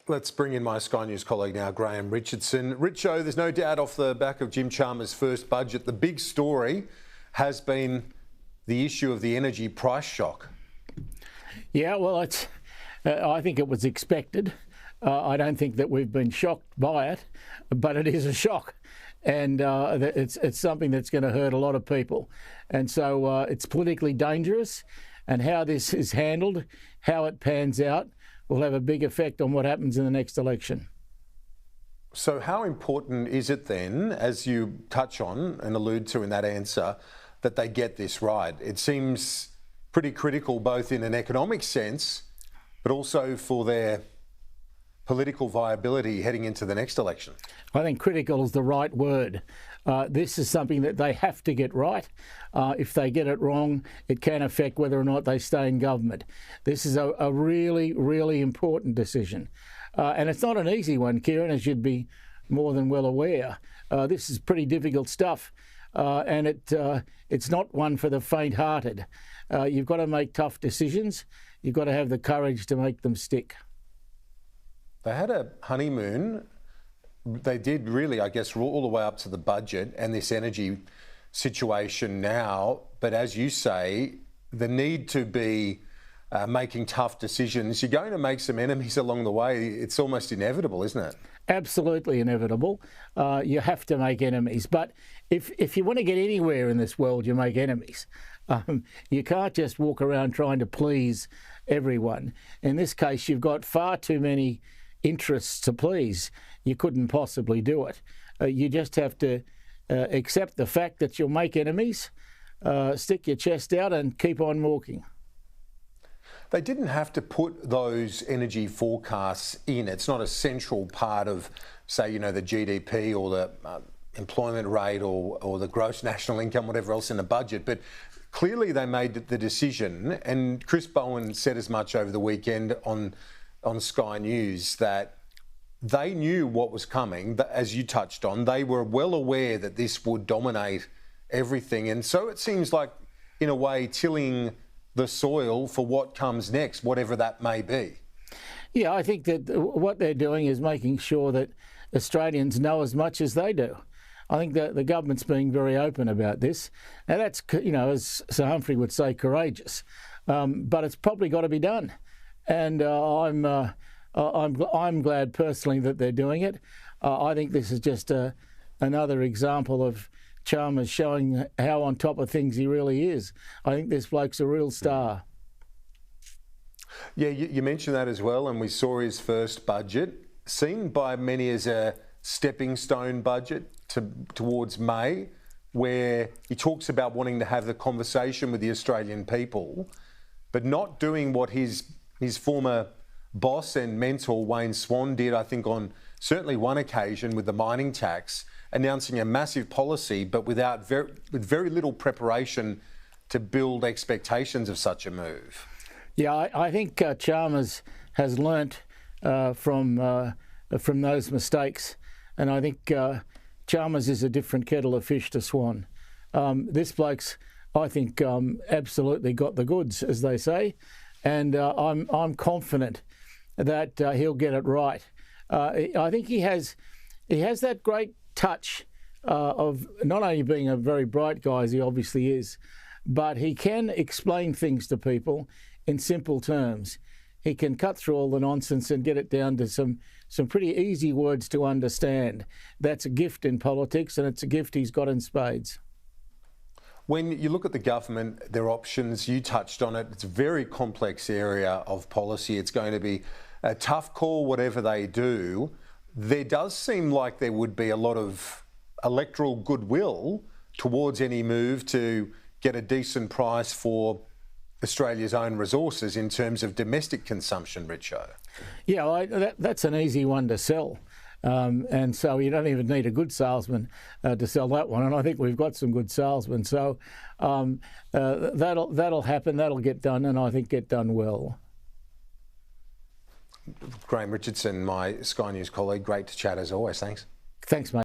Let's bring in my Sky News colleague now, Graham Richardson. Richo, there's no doubt off the back of Jim Chalmers' first budget, the big story has been the issue of the energy price shock. Yeah, well, I think it was expected. I don't think that we've been shocked by it, but it is a shock. And it's something that's going to hurt a lot of people. And so it's politically dangerous. And how this is handled, how it pans out, will have a big effect on what happens in the next election. So how important is it then, as you touch on and allude to in that answer, that they get this right? It seems pretty critical both in an economic sense, but also for their political viability heading into the next election. I think critical is the right word. This is something that they have to get right. If they get it wrong, it can affect whether or not they stay in government. This is a really, really important decision. And it's not an easy one, Kieran, as you'd be more than well aware. This is pretty difficult stuff. And it's not one for the faint-hearted. You've got to make tough decisions. You've got to have the courage to make them stick. They had a honeymoon. They did really, I guess, all the way up to the budget and this energy situation now. But as you say, the need to be making tough decisions, you're going to make some enemies along the way. It's almost inevitable, isn't it? Absolutely inevitable. You have to make enemies. But if you want to get anywhere in this world, you make enemies. You can't just walk around trying to please everyone. In this case, you've got far too many interests to please. You couldn't possibly do it. You just have to accept the fact that you'll make enemies, stick your chest out and keep on walking. They didn't have to put those energy forecasts in. It's not a central part of, say, the GDP or the employment rate or the gross national income, whatever else in the budget. But clearly they made the decision, and Chris Bowen said as much over the weekend on Sky News, that they knew what was coming. As you touched on, they were well aware that this would dominate everything. And so it seems like, in a way, tilling the soil for what comes next, whatever that may be. Yeah, I think that what they're doing is making sure that Australians know as much as they do. I think that the government's being very open about this. Now that's, as Sir Humphrey would say, courageous. But it's probably got to be done. And I'm glad personally that they're doing it. I think this is just another example of Chalmers showing how on top of things he really is. I think this bloke's a real star. Yeah, you mentioned that as well, and we saw his first budget, seen by many as a stepping stone budget towards May, where he talks about wanting to have the conversation with the Australian people, but not doing what his former boss and mentor Wayne Swan did, I think, on certainly one occasion with the mining tax, announcing a massive policy, but with very little preparation to build expectations of such a move. Yeah, I think Chalmers has learnt from those mistakes, and I think Chalmers is a different kettle of fish to Swan. This bloke's, I think, absolutely got the goods, as they say, and I'm confident that he'll get it right. I think he has that great touch of not only being a very bright guy, as he obviously is, but he can explain things to people in simple terms. He can cut through all the nonsense and get it down to some pretty easy words to understand. That's a gift in politics, and it's a gift he's got in spades. When you look at the government, their options, you touched on it, it's a very complex area of policy. It's going to be a tough call, whatever they do. There does seem like there would be a lot of electoral goodwill towards any move to get a decent price for Australia's own resources in terms of domestic consumption, Richo. Yeah, that's an easy one to sell. And so you don't even need a good salesman to sell that one. And I think we've got some good salesmen. So that'll happen, that'll get done, and I think get done well. Graham Richardson, my Sky News colleague, great to chat as always. Thanks. Thanks, mate.